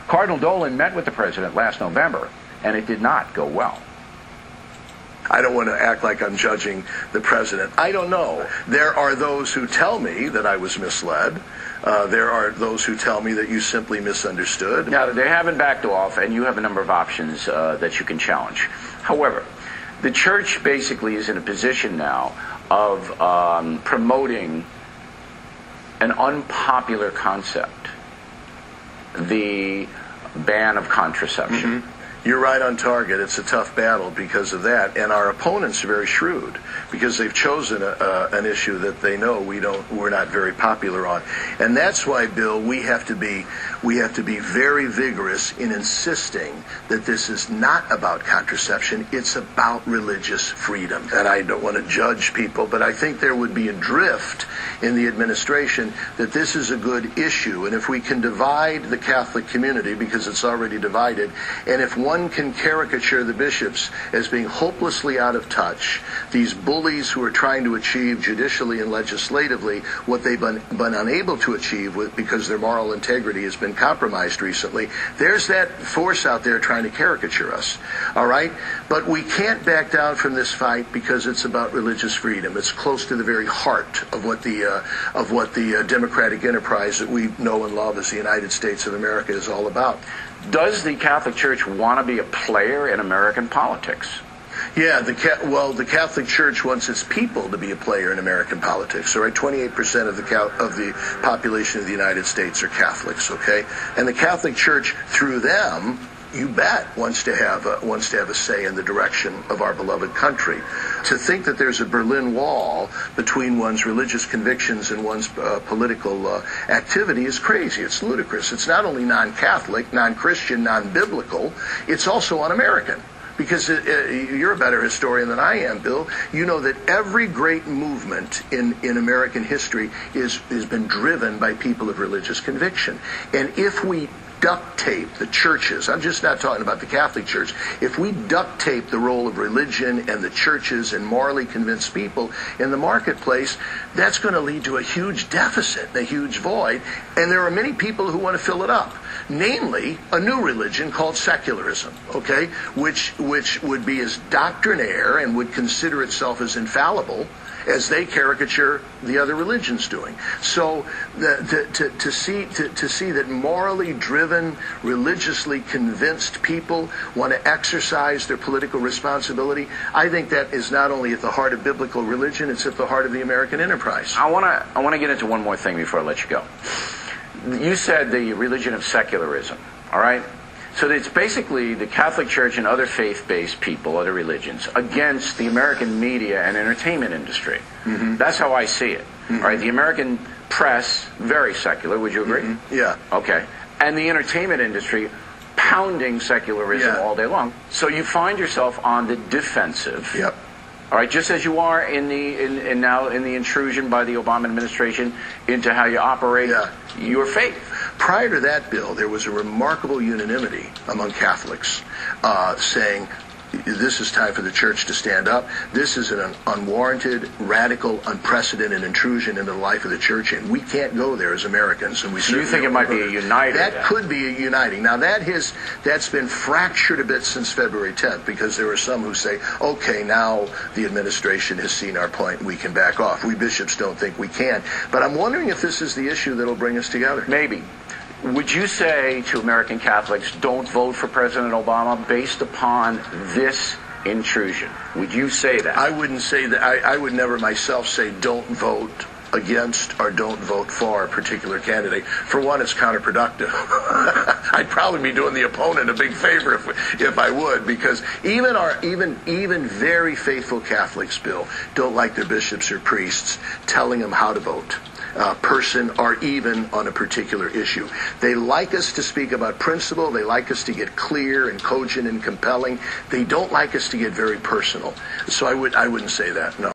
Cardinal Dolan met with the president last November, and it did not go well. I don't want to act like I'm judging the president. I don't know. There are those who tell me that I was misled. There are those who tell me that you simply misunderstood. Now, they haven't backed off, and you have a number of options that you can challenge. However, the church basically is in a position now of promoting an unpopular concept, the ban of contraception. Mm-hmm. You're right on target. It's a tough battle because of that, and our opponents are very shrewd because they've chosen an issue that they know we're not very popular on, and that's why, Bill, we have to be very vigorous in insisting that this is not about contraception. It's about religious freedom. And I don't want to judge people, but I think there would be a drift in the administration that this is a good issue, and if we can divide the Catholic community, because it's already divided, and if one can caricature the bishops as being hopelessly out of touch, these bullies who are trying to achieve judicially and legislatively what they've been unable to achieve because their moral integrity has been compromised recently, there's that force out there trying to caricature us. All right? But we can't back down from this fight because it's about religious freedom. It's close to the very heart of what the democratic enterprise that we know and love as the United States of America is all about. Does the Catholic Church want to be a player in American politics? Yeah, the Catholic Church wants its people to be a player in American politics. All right, 28% of the population of the United States are Catholics. Okay, and the Catholic Church, through them, you bet, wants to have a say in the direction of our beloved country. To think that there's a Berlin Wall between one's religious convictions and one's political activity is crazy. It's ludicrous. It's not only non-Catholic, non-Christian, non-biblical, it's also un-American. Because you're a better historian than I am, Bill. You know that every great movement in American history has been driven by people of religious conviction. And if we duct tape the churches, I'm just not talking about the Catholic Church, if we duct tape the role of religion and the churches and morally convinced people in the marketplace, that's going to lead to a huge deficit, a huge void, and there are many people who want to fill it up. Namely, a new religion called secularism, okay, which would be as doctrinaire and would consider itself as infallible as they caricature the other religions doing. So to see that morally driven, religiously convinced people want to exercise their political responsibility, I think that is not only at the heart of biblical religion, it's at the heart of the American enterprise. I want to get into one more thing before I let you go. You said the religion of secularism, all right? So it's basically the Catholic Church and other faith-based people, other religions, against the American media and entertainment industry. Mm-hmm. That's how I see it. Mm-hmm. All right, the American press, very secular, would you agree? Mm-hmm. Yeah. Okay. And the entertainment industry pounding secularism all day long. So you find yourself on the defensive. Yep. All right, just as you are now in the intrusion by the Obama administration into how you operate your faith. Prior to that, Bill, there was a remarkable unanimity among Catholics saying, this is time for the church to stand up. This is an unwarranted, radical, unprecedented intrusion into the life of the church, and we can't go there as Americans. And you think it might be a uniting? That could be a uniting. Now, that's been fractured a bit since February 10th, because there are some who say, okay, now the administration has seen our point, we can back off. We bishops don't think we can. But I'm wondering if this is the issue that will bring us together. Maybe. Would you say to American Catholics, don't vote for President Obama based upon this intrusion? Would you say that? I wouldn't say that. I would never myself say don't vote against or don't vote for a particular candidate. For one, it's counterproductive. I'd probably be doing the opponent a big favor if I would, because even very faithful Catholics, Bill, don't like their bishops or priests telling them how to vote. Person or even on a particular issue. They like us to speak about principle. They like us to get clear and cogent and compelling. They don't like us to get very personal. So I wouldn't say that, no.